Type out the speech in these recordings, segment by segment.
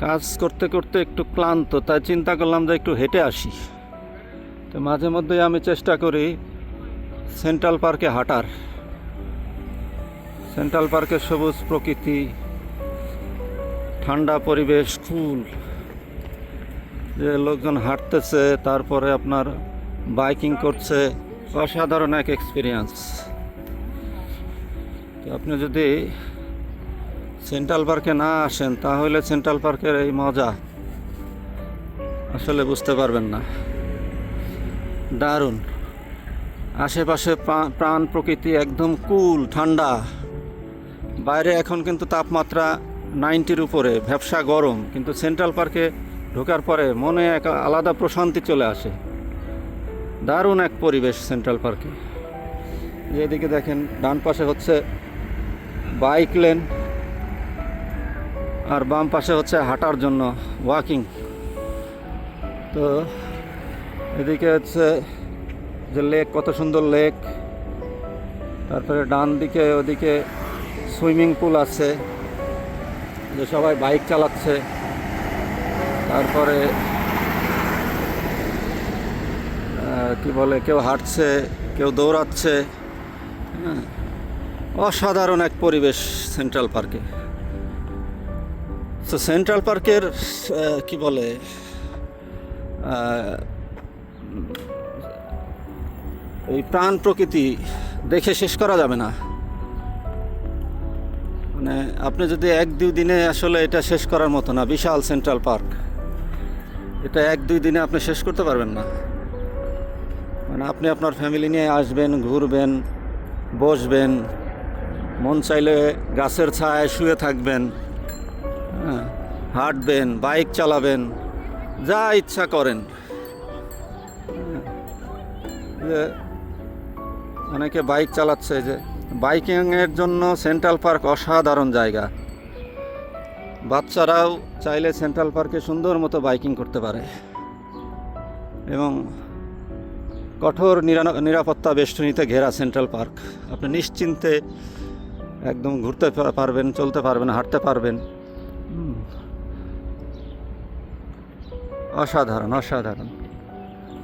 কাজ করতে করতে একটু ক্লান্ত, তাই চিন্তা করলাম যে একটু হেঁটে আসি। তো মাঝে মধ্যে আমি চেষ্টা করি সেন্ট্রাল পার্কে হাঁটার। সেন্ট্রাল পার্কের সবুজ প্রকৃতি, ঠান্ডা পরিবেশ, ফুল, যে লোকজন হাঁটতেছে, তারপরে আপনার বাইকিং করছে, অসাধারণ এক এক্সপিরিয়েন্স। তো আপনি যদি সেন্ট্রাল পার্কে না আসেন তাহলে সেন্ট্রাল পার্কের এই মজা আসলে বুঝতে পারবেন না। দারুণ, আশেপাশে প্রাণ প্রকৃতি, একদম কুল, ঠান্ডা। বাইরে এখন কিন্তু তাপমাত্রা 90-র উপরে, ভ্যাপসা গরম, কিন্তু সেন্ট্রাল পার্কে ঢোকার পরে মনে এক আলাদা প্রশান্তি চলে আসে। দারুণ এক পরিবেশ সেন্ট্রাল পার্কে। যেদিকে দেখেন ডান পাশে হচ্ছে বাইক লেন, আর বাম পাশে হচ্ছে হাঁটার জন্য ওয়াকিং। তো এদিকে হচ্ছে যে লেক, কত সুন্দর লেক। তারপরে ডান দিকে ওদিকে সুইমিং পুল আছে, যে সবাই বাইক চালাচ্ছে। তারপরে কি বলে, কেউ হাঁটছে, কেউ দৌড়াচ্ছে। হ্যাঁ, অসাধারণ এক পরিবেশ সেন্ট্রাল পার্কে। তো সেন্ট্রাল পার্কের কি বলে, এই প্রাণ প্রকৃতি দেখে শেষ করা যাবে না। মানে আপনি যদি 1-2 দিনে, আসলে এটা শেষ করার মতো না। বিশাল সেন্ট্রাল পার্ক, এটা 1-2 দিনে আপনি শেষ করতে পারবেন না। মানে আপনি আপনার ফ্যামিলি নিয়ে আসবেন, ঘুরবেন, বসবেন, মন চাইলে গাছের ছায়ায় শুয়ে থাকবেন, হ্যাঁ, হাঁটবেন, বাইক চালাবেন, যা ইচ্ছা করেন। যে অনেকে বাইক চালাচ্ছে, যে বাইকিংয়ের জন্য সেন্ট্রাল পার্ক অসাধারণ জায়গা। বাচ্চারাও চাইলে সেন্ট্রাল পার্কে সুন্দর মতো বাইকিং করতে পারে, এবং কঠোর নিরাপত্তা বেষ্টনীতে ঘেরা সেন্ট্রাল পার্ক। আপনি নিশ্চিন্তে একদম ঘুরতে পারবেন, চলতে পারবেন, হাঁটতে পারবেন। অসাধারণ, অসাধারণ।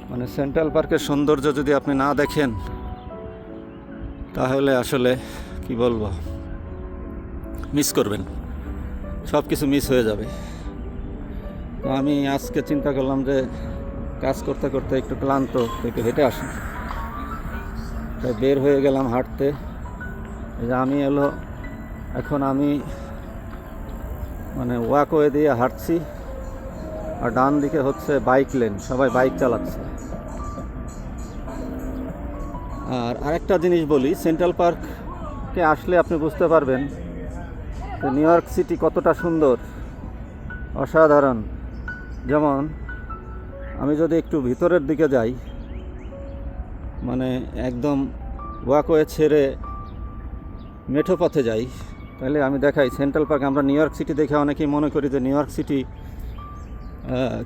মানে সেন্ট্রাল পার্কের সৌন্দর্য যদি আপনি না দেখেন তাহলে আসলে কি বলবো, মিস করবেন, সব কিছু মিস হয়ে যাবে। তো আমি আজকে চিন্তা করলাম যে কাজ করতে করতে একটু ক্লান্ত, একটু হেঁটে আসি। তাই বের হয়ে গেলাম হাঁটতে। যে আমি এখন আমি মানে ওয়াকওয়ে দিয়ে হাঁটছি, আর ডান দিকে হচ্ছে বাইক লেন, সবাই বাইক চালাচ্ছে। আর আরেকটা জিনিস বলি, সেন্ট্রাল পার্কে আসলে আপনি বুঝতে পারবেন যে নিউ ইয়র্ক সিটি কতটা সুন্দর, অসাধারণ। যেমন আমি যদি একটু ভিতরের দিকে যাই, মানে একদম ওয়াকওয়ে ছেড়ে মেঠো পথে যাই, তাহলে আমি দেখাই সেন্ট্রাল পার্ক। আমরা নিউ ইয়র্ক সিটি দেখে অনেকেই মনে করি যে নিউ ইয়র্ক সিটি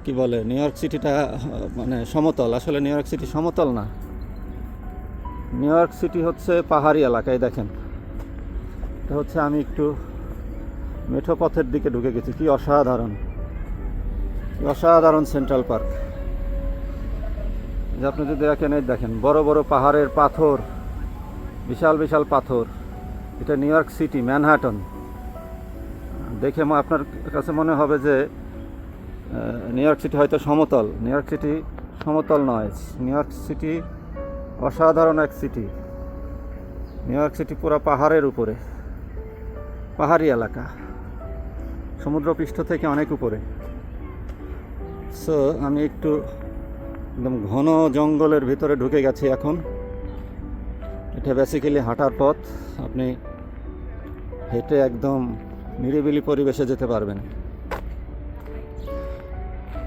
কি বলে, নিউ ইয়র্ক সিটিটা মানে সমতল। আসলে নিউ ইয়র্ক সিটি সমতল না। নিউ ইয়র্ক সিটি হচ্ছে পাহাড়ি এলাকায়। দেখেন, এটা হচ্ছে, আমি একটু মেঠো পথের দিকে ঢুকে গেছি। কি অসাধারণ, কি অসাধারণ সেন্ট্রাল পার্ক। যে আপনি যদি দেখেন বড় বড় পাহাড়ের পাথর, বিশাল বিশাল পাথর। এটা নিউ ইয়র্ক সিটি, ম্যানহাটন। দেখে আপনার কাছে মনে হবে যে নিউ ইয়র্ক সিটি হয়তো সমতল। নিউ ইয়র্ক সিটি সমতল নয়। নিউ ইয়র্ক সিটি অসাধারণ এক সিটি। নিউ ইয়র্ক সিটি পুরো পাহাড়ের উপরে, পাহাড়ি এলাকা, সমুদ্রপৃষ্ঠ থেকে অনেক উপরে। সো আমি একটু একদম ঘন জঙ্গলের ভিতরে ঢুকে গেছি এখন। এটা বেসিক্যালি হাঁটার পথ। আপনি হেঁটে একদম নিরিবিলি পরিবেশে যেতে পারবেন।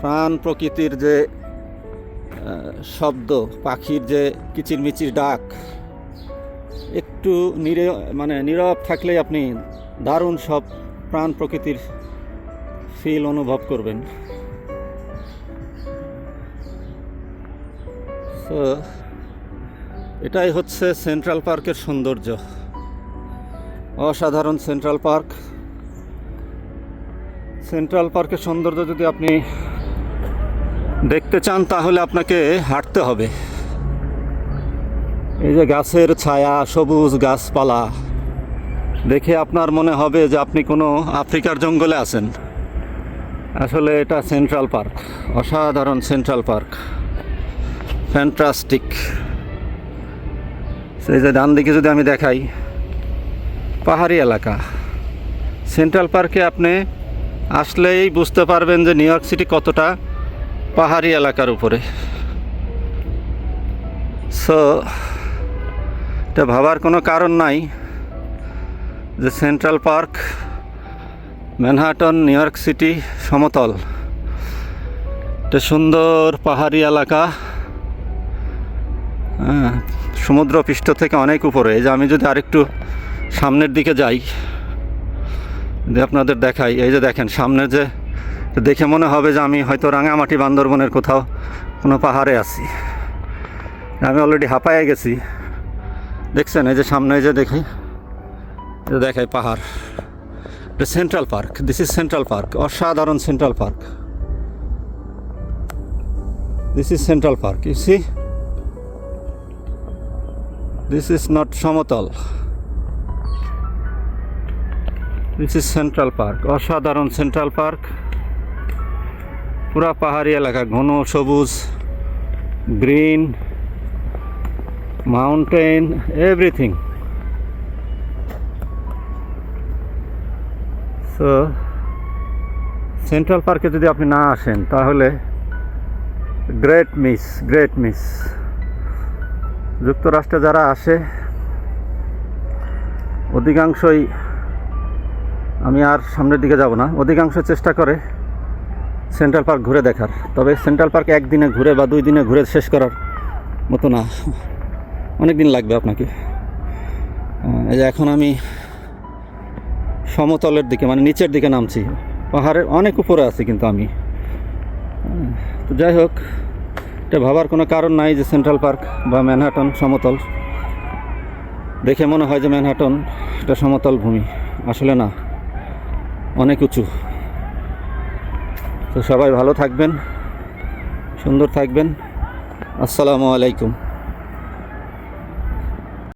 প্রাণ প্রকৃতির যে শব্দ, পাখির যে কিচিরমিচির ডাক, একটু নীরব থাকলেই আপনি দারুণ সব প্রাণ প্রকৃতির ফিল অনুভব করবেন। তো এটাই হচ্ছে সেন্ট্রাল পার্কের সৌন্দর্য। অসাধারণ সেন্ট্রাল পার্ক। সেন্ট্রাল পার্কের সৌন্দর্য যদি আপনি দেখতে চান তাহলে আপনাকে হাঁটতে হবে। এই যে গাছের ছায়া, সবুজ গাছপালা দেখে আপনার মনে হবে যে আপনি কোনো আফ্রিকার জঙ্গলে আছেন। আসলে এটা সেন্ট্রাল পার্ক, অসাধারণ সেন্ট্রাল পার্ক, ফ্যান্টাস্টিক। সেই যে ডান দিকে যদি আমি দেখাই, পাহাড়ি এলাকা। সেন্ট্রাল পার্কে আপনি আসলেই বুঝতে পারবেন যে নিউ ইয়র্ক সিটি কতটা পাহাড়ি এলাকার উপরে। সো এটা ভাবার কোনো কারণ নাই যে central park, Manhattan, new York city সমতল, এটা সুন্দর পাহাড়ি এলাকা, সমুদ্র পৃষ্ঠ থেকে অনেক উপরে। এই যে আমি যদি আরেকটু সামনের দিকে যাই, যদি আপনাদের দেখাই, এই যে দেখেন সামনের যে, দেখে মনে হবে যে আমি হয়তো রাঙামাটি বান্দরবনের কোথাও কোনো পাহাড়ে আছি। আমি অলরেডি হাঁপায়ে গেছি। দেখছেন এই যে সামনে যে দেখি, দেখাই পাহাড়। এটা central park, this is central park, অসাধারণ central park. This is central park, you see, this is not সমতল, দিস ইজ সেন্ট্রাল পার্ক, অসাধারণ সেন্ট্রাল পার্ক। পুরা পাহাড়ি এলাকা, ঘন সবুজ, green, mountain, everything. So central পার্কে যদি আপনি না আসেন তাহলে গ্রেট মিস, গ্রেট মিস। যুক্তরাষ্ট্রে যারা আসে অধিকাংশই, আমি আর সামনের দিকে যাব না, অধিকাংশ চেষ্টা করে সেন্ট্রাল পার্ক ঘুরে দেখার। তবে সেন্ট্রাল পার্ক একদিনে ঘুরে বা 2 দিনে ঘুরে শেষ করার মতো না, অনেক দিন লাগবে আপনাকে। এই যে এখন আমি সমতলের দিকে, মানে নিচের দিকে নামছি, পাহাড়ের অনেক উপরে আছি কিন্তু আমি। তো যাই হোক, এটা ভাবার কোনো কারণ নাই যে সেন্ট্রাল পার্ক বা ম্যানহাটন সমতল। দেখে মনে হয় যে ম্যানহাটন এটা সমতল ভূমি, আসলে না, অনেক উঁচু। তো সবাই ভালো থাকবেন, সুন্দর থাকবেন। আসসালামু আলাইকুম।